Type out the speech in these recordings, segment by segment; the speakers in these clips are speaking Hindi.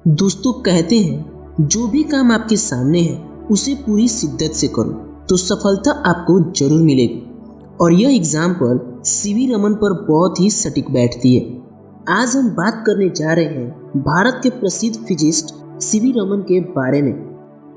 दोस्तों कहते हैं जो भी काम आपके सामने है उसे पूरी शिद्दत से करो तो सफलता आपको जरूर मिलेगी। और यह एग्जाम्पल सीवी रमन पर बहुत ही सटीक बैठती है। आज हम बात करने जा रहे हैं भारत के प्रसिद्ध फिजिस्ट सीवी रमन के बारे में,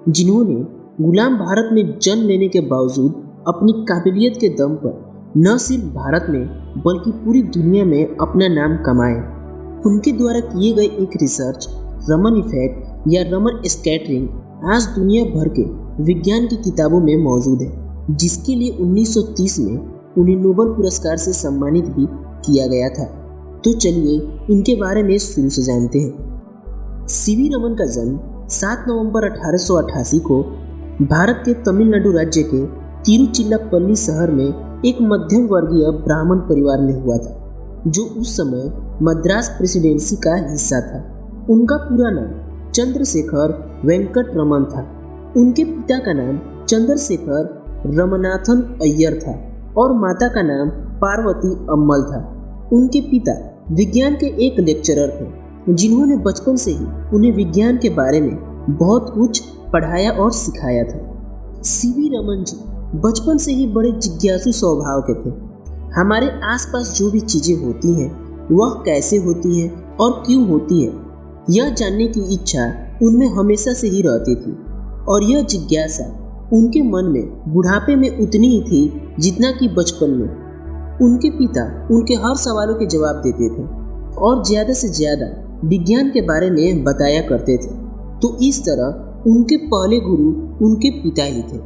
जिन्होंने गुलाम भारत में जन्म लेने के बावजूद अपनी काबिलियत के दम पर न सिर्फ भारत में बल्कि पूरी दुनिया में अपना नाम कमाया। उनके द्वारा किए गए एक रिसर्च रमन इफेक्ट या रमन स्कैटरिंग आज दुनिया भर के विज्ञान की किताबों में मौजूद है, जिसके लिए 1930 में उन्हें नोबेल पुरस्कार से सम्मानित भी किया गया था। तो चलिए इनके बारे में शुरू से जानते हैं। सीवी रमन का जन्म 7 नवंबर 1888 को भारत के तमिलनाडु राज्य के तिरुचिरापल्ली शहर में एक मध्यम वर्गीय ब्राह्मण परिवार में हुआ था, जो उस समय मद्रास प्रेसिडेंसी का हिस्सा था। उनका पूरा नाम चंद्रशेखर वेंकट रमन था। उनके पिता का नाम चंद्रशेखर रमनाथन अय्यर था और माता का नाम पार्वती अम्मल था। उनके पिता विज्ञान के एक लेक्चरर थे, जिन्होंने बचपन से ही उन्हें विज्ञान के बारे में बहुत कुछ पढ़ाया और सिखाया था। सीवी रमन जी बचपन से ही बड़े जिज्ञासु स्वभाव के थे। हमारे आसपास जो भी चीजें होती हैं वह कैसे होती है और क्यों होती है, यह जानने की इच्छा उनमें हमेशा से ही रहती थी। और यह जिज्ञासा उनके मन में बुढ़ापे में उतनी ही थी जितना कि बचपन में। उनके पिता उनके हर सवालों के जवाब देते थे और ज़्यादा से ज़्यादा विज्ञान के बारे में बताया करते थे। तो इस तरह उनके पहले गुरु उनके पिता ही थे।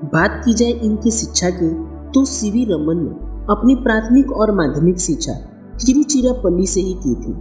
बात की जाए इनकी शिक्षा की तो सीवी रमन ने अपनी प्राथमिक और माध्यमिक शिक्षा तिरुचिरापल्ली से ही की थी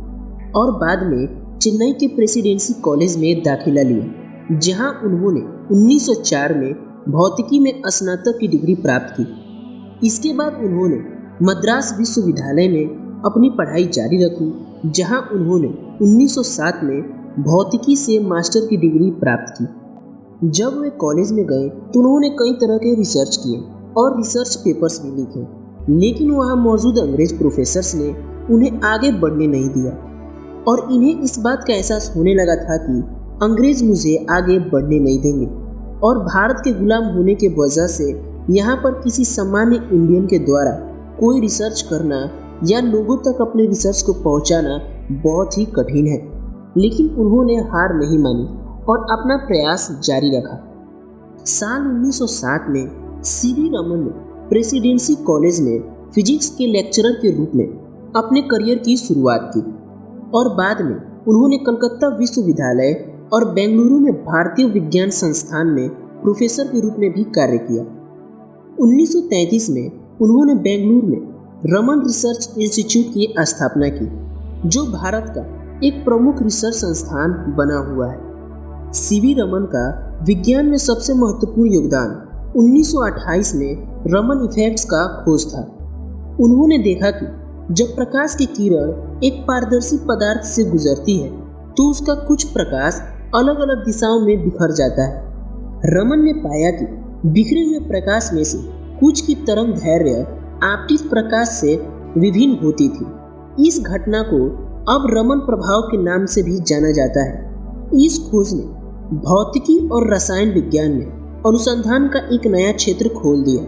और बाद में चेन्नई के प्रेसिडेंसी कॉलेज में दाखिला लिया, जहां उन्होंने 1904 में भौतिकी में स्नातक की डिग्री प्राप्त की। इसके बाद उन्होंने मद्रास विश्वविद्यालय में अपनी पढ़ाई जारी रखी, जहां उन्होंने 1907 में भौतिकी से मास्टर की डिग्री प्राप्त की। जब वे कॉलेज में गए तो उन्होंने कई तरह के रिसर्च किए और रिसर्च पेपर्स भी लिखे, लेकिन वहाँ मौजूद अंग्रेज प्रोफेसर्स ने उन्हें आगे बढ़ने नहीं दिया और इन्हें इस बात का एहसास होने लगा था कि अंग्रेज मुझे आगे बढ़ने नहीं देंगे और भारत के गुलाम होने के वजह से यहाँ पर किसी सामान्य इंडियन के द्वारा कोई रिसर्च करना या लोगों तक अपने रिसर्च को पहुँचाना बहुत ही कठिन है। लेकिन उन्होंने हार नहीं मानी और अपना प्रयास जारी रखा। साल 1907 में सीवी रमन ने प्रेसिडेंसी कॉलेज में फिजिक्स के लेक्चरर के रूप में अपने करियर की शुरुआत की और बाद में उन्होंने कलकत्ता विश्वविद्यालय और बेंगलुरु में भारतीय विज्ञान संस्थान में प्रोफेसर के रूप में भी कार्य किया। 1933 में उन्होंने बेंगलुरु में रमन रिसर्च इंस्टीट्यूट की स्थापना की, जो भारत का एक प्रमुख रिसर्च संस्थान बना हुआ है। सीवी रमन का विज्ञान में सबसे महत्वपूर्ण योगदान 1928 में रमन इफेक्ट्स का खोज था। उन्होंने देखा कि जब प्रकाश की किरण एक पारदर्शी पदार्थ से गुजरती है तो उसका कुछ प्रकाश अलग अलग दिशाओं में बिखर जाता है। रमन ने पाया कि बिखरे हुए प्रकाश में से कुछ की तरंग दैर्घ्य आपतित प्रकाश से विभिन्न होती थी। इस घटना को अब रमन प्रभाव के नाम से भी जाना जाता है। इस खोज ने भौतिकी और रसायन विज्ञान में अनुसंधान का एक नया क्षेत्र खोल दिया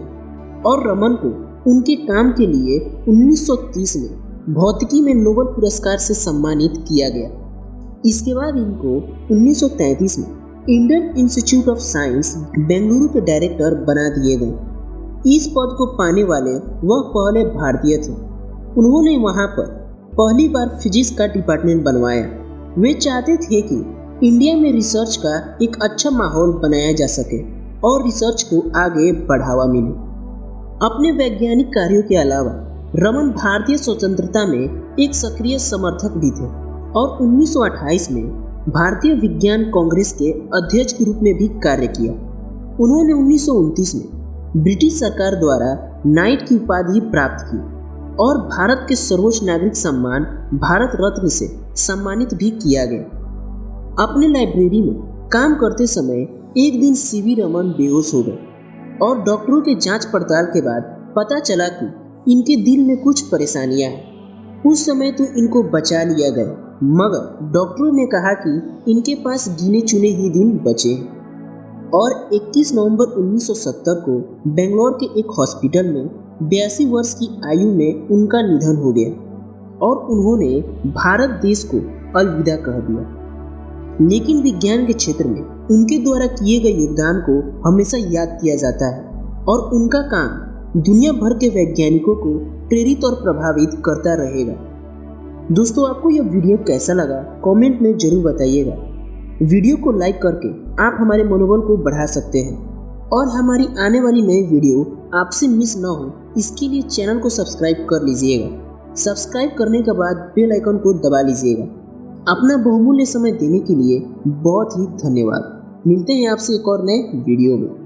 और रमन को उनके काम के लिए 1930 में भौतिकी में नोबेल पुरस्कार से सम्मानित किया गया। इसके बाद इनको 1933 में Indian institute of science Bengaluru के डायरेक्टर बना दिए गए। इस पद को पाने वाले वह पहले भारतीय थे। उन्होंने वहां पर पहली बार फिजिक्स का डिपार्टमेंट बनवाया। वे चाहते थे कि इंडिया में रिसर्च का एक अच्छा माहौल बनाया जा सके और रिसर्च को आगे बढ़ावा मिले। अपने वैज्ञानिक कार्यों के अलावा रमन भारतीय स्वतंत्रता में एक सक्रिय समर्थक भी थे और 1928 में भारतीय विज्ञान कांग्रेस के अध्यक्ष के रूप में भी कार्य किया। उन्होंने 1929 में ब्रिटिश सरकार द्वारा नाइट की उपाधि प्राप्त की और भारत के सर्वोच्च नागरिक सम्मान भारत रत्न से सम्मानित भी किया गया। अपने लाइब्रेरी में काम करते समय एक दिन सीवी रमन बेहोश हो गए और डॉक्टरों के जांच पड़ताल के बाद पता चला कि इनके दिल में कुछ परेशानियां हैं। उस समय तो इनको बचा लिया गया, मगर डॉक्टरों ने कहा कि इनके पास गिने चुने ही दिन बचे हैं। और 21 नवंबर 1970 को बेंगलोर के एक हॉस्पिटल में 82 वर्ष की आयु में उनका निधन हो गया और उन्होंने भारत देश को अलविदा कह दिया। लेकिन विज्ञान के क्षेत्र में उनके द्वारा किए गए योगदान को हमेशा याद किया जाता है और उनका काम दुनिया भर के वैज्ञानिकों को प्रेरित और प्रभावित करता रहेगा। दोस्तों, आपको यह वीडियो कैसा लगा कमेंट में जरूर बताइएगा। वीडियो को लाइक करके आप हमारे मनोबल को बढ़ा सकते हैं और हमारी आने वाली नई वीडियो आपसे मिस ना हो इसके लिए चैनल को सब्सक्राइब कर लीजिएगा। सब्सक्राइब करने के बाद बेल आइकन को दबा लीजिएगा। अपना बहुमूल्य समय देने के लिए बहुत ही धन्यवाद। मिलते हैं आपसे एक और नए वीडियो में।